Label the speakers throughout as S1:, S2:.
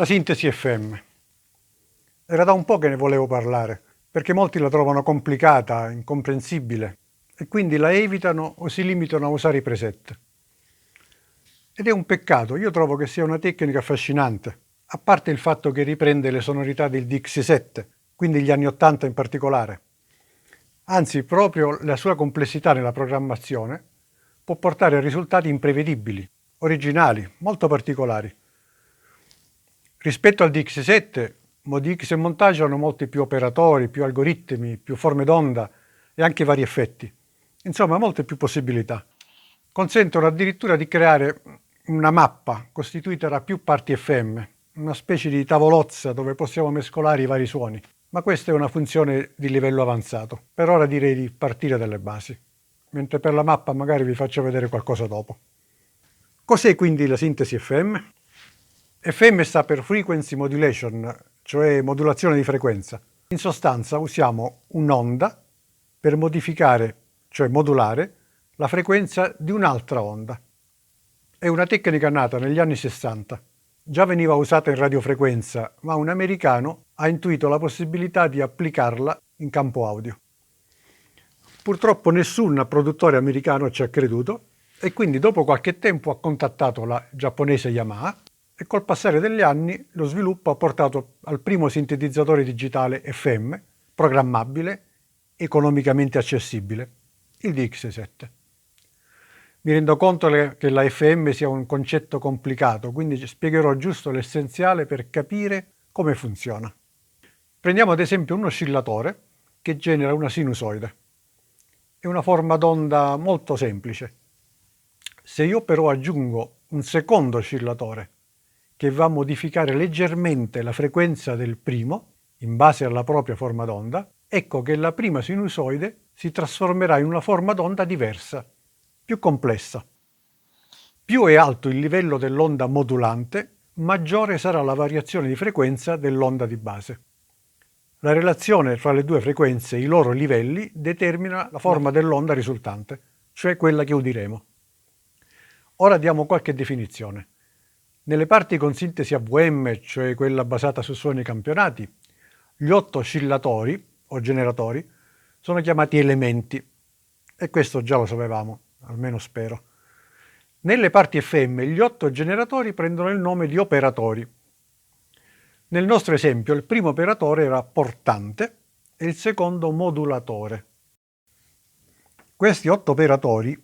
S1: La sintesi FM. Era da un po' che ne volevo parlare, perché molti la trovano complicata, incomprensibile, e quindi la evitano o si limitano a usare i preset. Ed è un peccato, io trovo che sia una tecnica affascinante, a parte il fatto che riprende le sonorità del Dixie 7, quindi gli anni 80 in particolare. Anzi, proprio la sua complessità nella programmazione può portare a risultati imprevedibili, originali, molto particolari. Rispetto al Dix7, Modix e montaggio hanno molti più operatori, più algoritmi, più forme d'onda e anche vari effetti. Insomma, molte più possibilità. Consentono addirittura di creare una mappa costituita da più parti FM, una specie di tavolozza dove possiamo mescolare i vari suoni. Ma questa è una funzione di livello avanzato. Per ora direi di partire dalle basi, mentre per la mappa magari vi faccio vedere qualcosa dopo. Cos'è quindi la sintesi FM? FM sta per Frequency Modulation, cioè modulazione di frequenza. In sostanza usiamo un'onda per modificare, cioè modulare, la frequenza di un'altra onda. È una tecnica nata negli anni 60. Già veniva usata in radiofrequenza, ma un americano ha intuito la possibilità di applicarla in campo audio. Purtroppo nessun produttore americano ci ha creduto e quindi dopo qualche tempo ha contattato la giapponese Yamaha e col passare degli anni lo sviluppo ha portato al primo sintetizzatore digitale FM, programmabile, economicamente accessibile, il DX7. Mi rendo conto che la FM sia un concetto complicato, quindi spiegherò giusto l'essenziale per capire come funziona. Prendiamo ad esempio un oscillatore che genera una sinusoide. È una forma d'onda molto semplice. Se io però aggiungo un secondo oscillatore che va a modificare leggermente la frequenza del primo, in base alla propria forma d'onda, ecco che la prima sinusoide si trasformerà in una forma d'onda diversa, più complessa. Più è alto il livello dell'onda modulante, maggiore sarà la variazione di frequenza dell'onda di base. La relazione tra le due frequenze e i loro livelli determina la forma dell'onda risultante, cioè quella che udiremo. Ora diamo qualche definizione. Nelle parti con sintesi AVM, cioè quella basata su suoni campionati, gli 8 oscillatori o generatori sono chiamati elementi, e questo già lo sapevamo, almeno spero. Nelle parti FM gli 8 generatori prendono il nome di operatori. Nel nostro esempio il primo operatore era portante e il secondo modulatore. Questi 8 operatori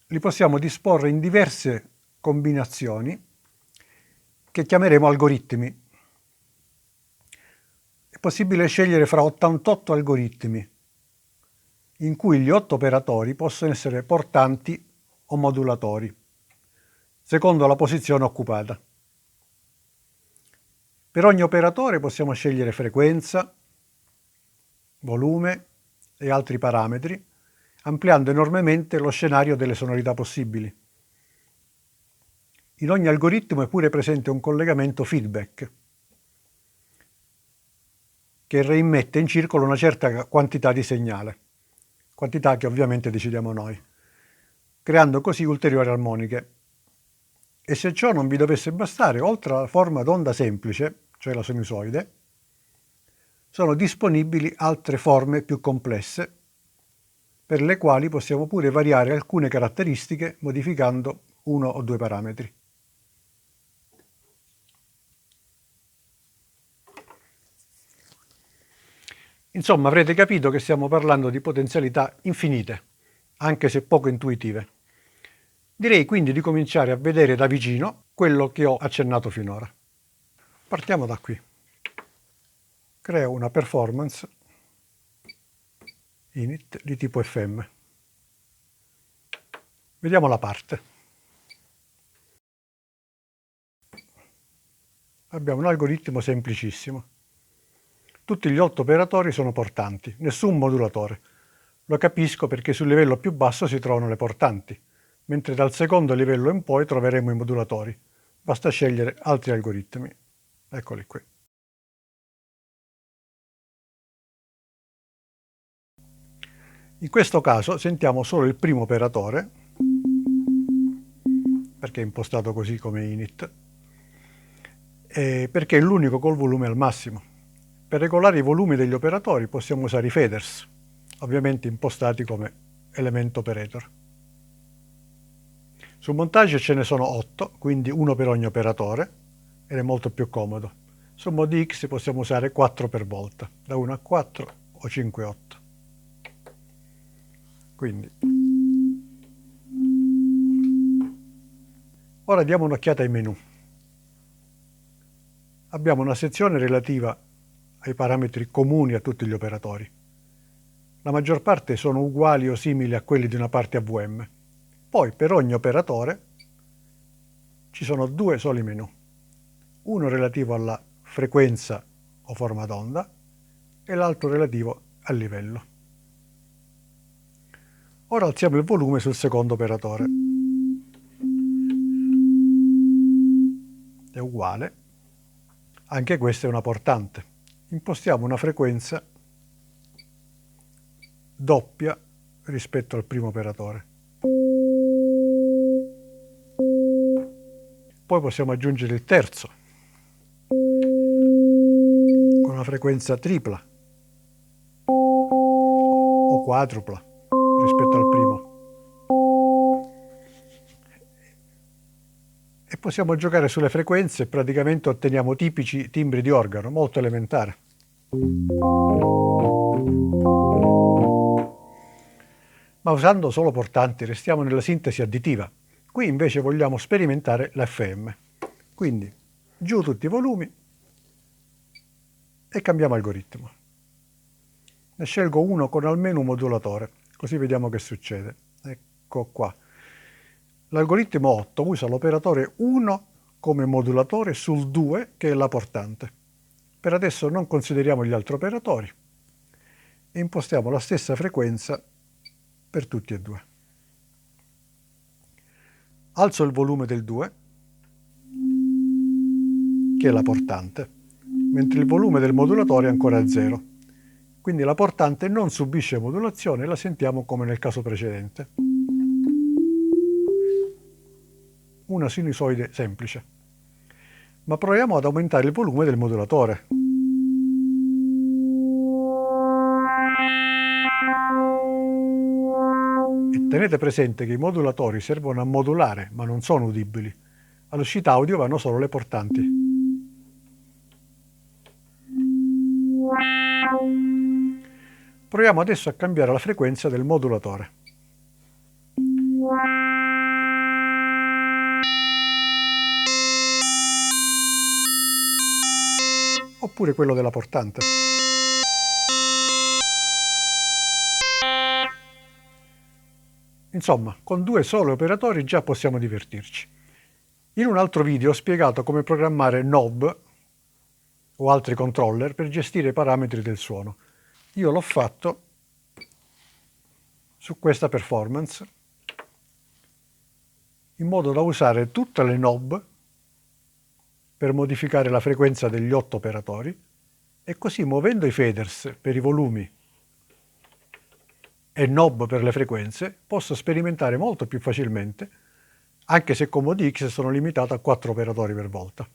S1: li possiamo disporre in diverse combinazioni che chiameremo algoritmi. È possibile scegliere fra 88 algoritmi, in cui gli 8 operatori possono essere portanti o modulatori, secondo la posizione occupata. Per ogni operatore possiamo scegliere frequenza, volume e altri parametri, ampliando enormemente lo scenario delle sonorità possibili. In ogni algoritmo è pure presente un collegamento feedback, che reimmette in circolo una certa quantità di segnale, quantità che ovviamente decidiamo noi, creando così ulteriori armoniche. E se ciò non vi dovesse bastare, oltre alla forma d'onda semplice, cioè la sinusoide, sono disponibili altre forme più complesse, per le quali possiamo pure variare alcune caratteristiche modificando uno o due parametri. Insomma, avrete capito che stiamo parlando di potenzialità infinite, anche se poco intuitive. Direi quindi di cominciare a vedere da vicino quello che ho accennato finora. Partiamo da qui. Creo una performance init di tipo FM. Vediamo la parte. Abbiamo un algoritmo semplicissimo. Tutti gli 8 operatori sono portanti, nessun modulatore. Lo capisco perché sul livello più basso si trovano le portanti, mentre dal secondo livello in poi troveremo i modulatori. Basta scegliere altri algoritmi. Eccoli qui. In questo caso sentiamo solo il primo operatore, perché è impostato così come init, perché è l'unico col volume al massimo. Per regolare i volumi degli operatori possiamo usare i faders, ovviamente impostati come element operator. Sul montaggio ce ne sono 8, quindi uno per ogni operatore, ed è molto più comodo. Su ModiX possiamo usare 4 per volta, da 1 a 4 o 5 a 8. Quindi, ora diamo un'occhiata ai menu. Abbiamo una sezione relativa ai parametri comuni a tutti gli operatori. La maggior parte sono uguali o simili a quelli di una parte AVM. Poi per ogni operatore ci sono 2 soli menu. Uno relativo alla frequenza o forma d'onda e l'altro relativo al livello. Ora alziamo il volume sul secondo operatore. È uguale. Anche questa è una portante. Impostiamo una frequenza doppia rispetto al primo operatore. Poi possiamo aggiungere il terzo con una frequenza tripla o quadrupla rispetto al primo. E possiamo giocare sulle frequenze e praticamente otteniamo tipici timbri di organo, molto elementare. Ma usando solo portanti restiamo nella sintesi additiva. Qui invece vogliamo sperimentare l'FM. Quindi giù tutti i volumi e cambiamo algoritmo. Ne scelgo uno con almeno un modulatore, così vediamo che succede. Ecco qua. L'algoritmo 8 usa l'operatore 1 come modulatore sul 2, che è la portante. Per adesso non consideriamo gli altri operatori e impostiamo la stessa frequenza per tutti e due. Alzo il volume del 2, che è la portante, mentre il volume del modulatore è ancora a 0. Quindi la portante non subisce modulazione e la sentiamo come nel caso precedente. Una sinusoide semplice. Ma proviamo ad aumentare il volume del modulatore. E tenete presente che i modulatori servono a modulare, ma non sono udibili. All'uscita audio vanno solo le portanti. Proviamo adesso a cambiare la frequenza del modulatore. Oppure quello della portante. Insomma, con 2 soli operatori già possiamo divertirci. In un altro video ho spiegato come programmare knob o altri controller per gestire i parametri del suono. Io l'ho fatto su questa performance in modo da usare tutte le knob per modificare la frequenza degli 8 operatori e così muovendo i faders per i volumi e knob per le frequenze posso sperimentare molto più facilmente, anche se con ModiX sono limitato a 4 operatori per volta.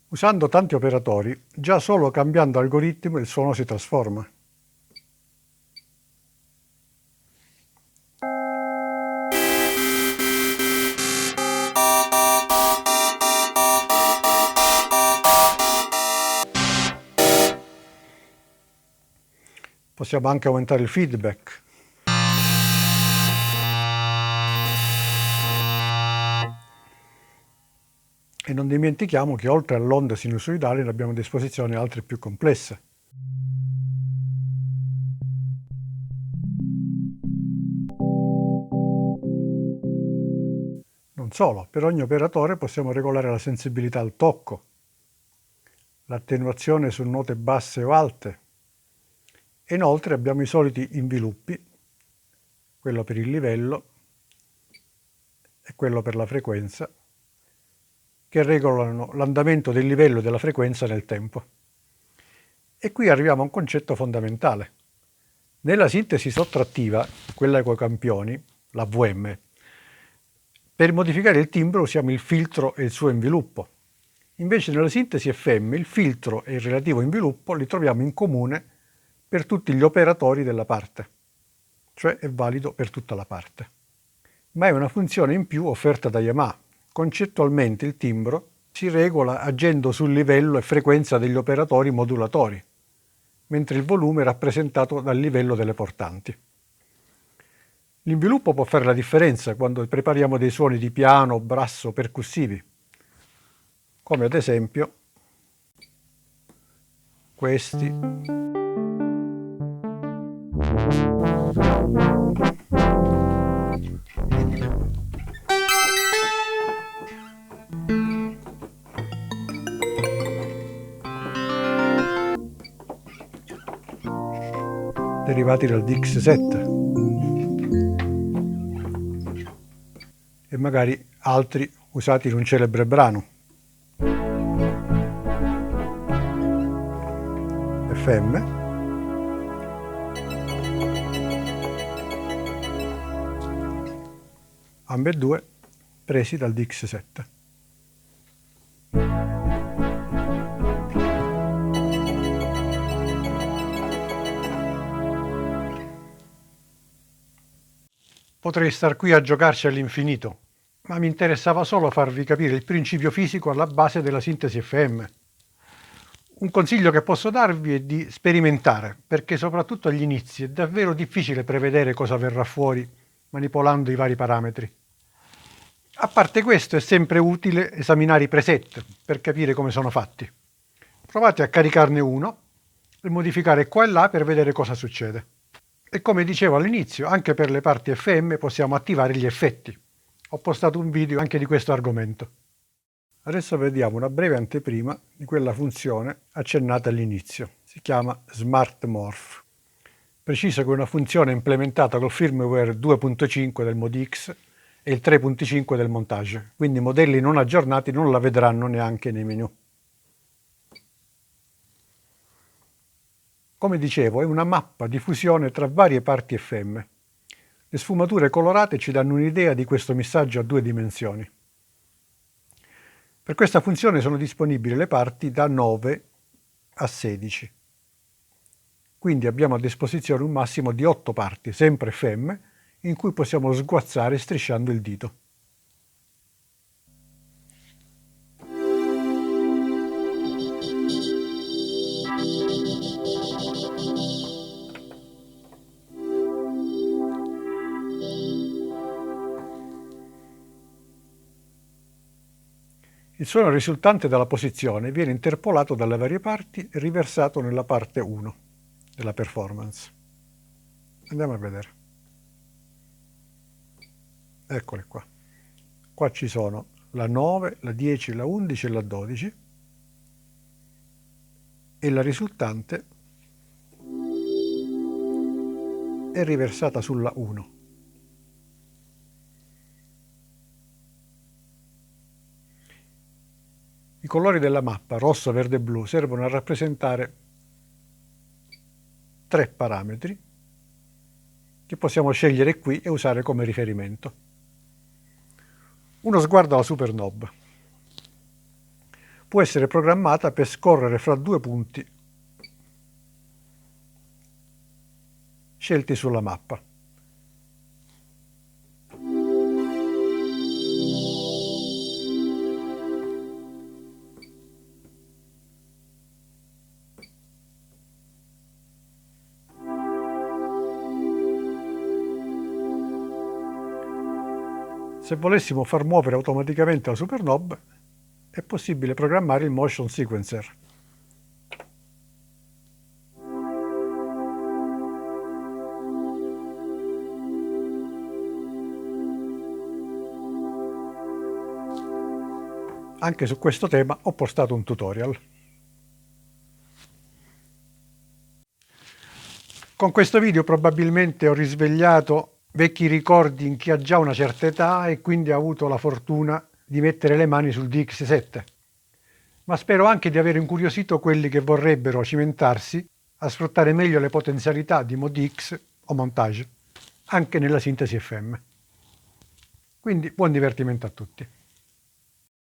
S1: Usando tanti operatori, già solo cambiando algoritmo il suono si trasforma. Possiamo anche aumentare il feedback. E non dimentichiamo che oltre all'onda sinusoidale ne abbiamo a disposizione altre più complesse. Non solo, per ogni operatore possiamo regolare la sensibilità al tocco, l'attenuazione su note basse o alte. E inoltre abbiamo i soliti inviluppi, quello per il livello e quello per la frequenza, che regolano l'andamento del livello e della frequenza nel tempo. E qui arriviamo a un concetto fondamentale. Nella sintesi sottrattiva, quella coi campioni, la VM, per modificare il timbro usiamo il filtro e il suo inviluppo. Invece nella sintesi FM il filtro e il relativo inviluppo li troviamo in comune per tutti gli operatori della parte, cioè è valido per tutta la parte. Ma è una funzione in più offerta da Yamaha. Concettualmente il timbro si regola agendo sul livello e frequenza degli operatori modulatori, mentre il volume è rappresentato dal livello delle portanti. L'inviluppo può fare la differenza quando prepariamo dei suoni di piano, basso, percussivi, come ad esempio questi. Derivati dal DX7 e magari altri usati in un celebre brano. FM, ambedue presi dal DX7. Potrei star qui a giocarci all'infinito, ma mi interessava solo farvi capire il principio fisico alla base della sintesi FM. Un consiglio che posso darvi è di sperimentare, perché soprattutto agli inizi è davvero difficile prevedere cosa verrà fuori manipolando i vari parametri. A parte questo, è sempre utile esaminare i preset per capire come sono fatti. Provate a caricarne uno e modificare qua e là per vedere cosa succede. E come dicevo all'inizio, anche per le parti FM possiamo attivare gli effetti. Ho postato un video anche di questo argomento. Adesso vediamo una breve anteprima di quella funzione accennata all'inizio. Si chiama Smart Morph. Preciso che è una funzione implementata col firmware 2.5 del ModiX e il 3.5 del Montage, quindi i modelli non aggiornati non la vedranno neanche nei menu. Come dicevo, è una mappa di fusione tra varie parti FM. Le sfumature colorate ci danno un'idea di questo missaggio a 2 dimensioni. Per questa funzione sono disponibili le parti da 9 a 16. Quindi abbiamo a disposizione un massimo di 8 parti, sempre FM, in cui possiamo sguazzare strisciando il dito. Il suono risultante dalla posizione viene interpolato dalle varie parti e riversato nella parte 1 della performance. Andiamo a vedere. Eccole qua. Qua ci sono la 9, la 10, la 11 e la 12 e la risultante è riversata sulla 1. I colori della mappa, rosso, verde e blu, servono a rappresentare 3 parametri che possiamo scegliere qui e usare come riferimento. Uno sguardo alla Supernob. Può essere programmata per scorrere fra 2 punti scelti sulla mappa. Se volessimo far muovere automaticamente la Supernob, è possibile programmare il Motion Sequencer. Anche su questo tema ho postato un tutorial. Con questo video probabilmente ho risvegliato vecchi ricordi in chi ha già una certa età e quindi ha avuto la fortuna di mettere le mani sul DX7, ma spero anche di aver incuriosito quelli che vorrebbero cimentarsi a sfruttare meglio le potenzialità di MODX o Montage, anche nella sintesi FM. Quindi buon divertimento a tutti.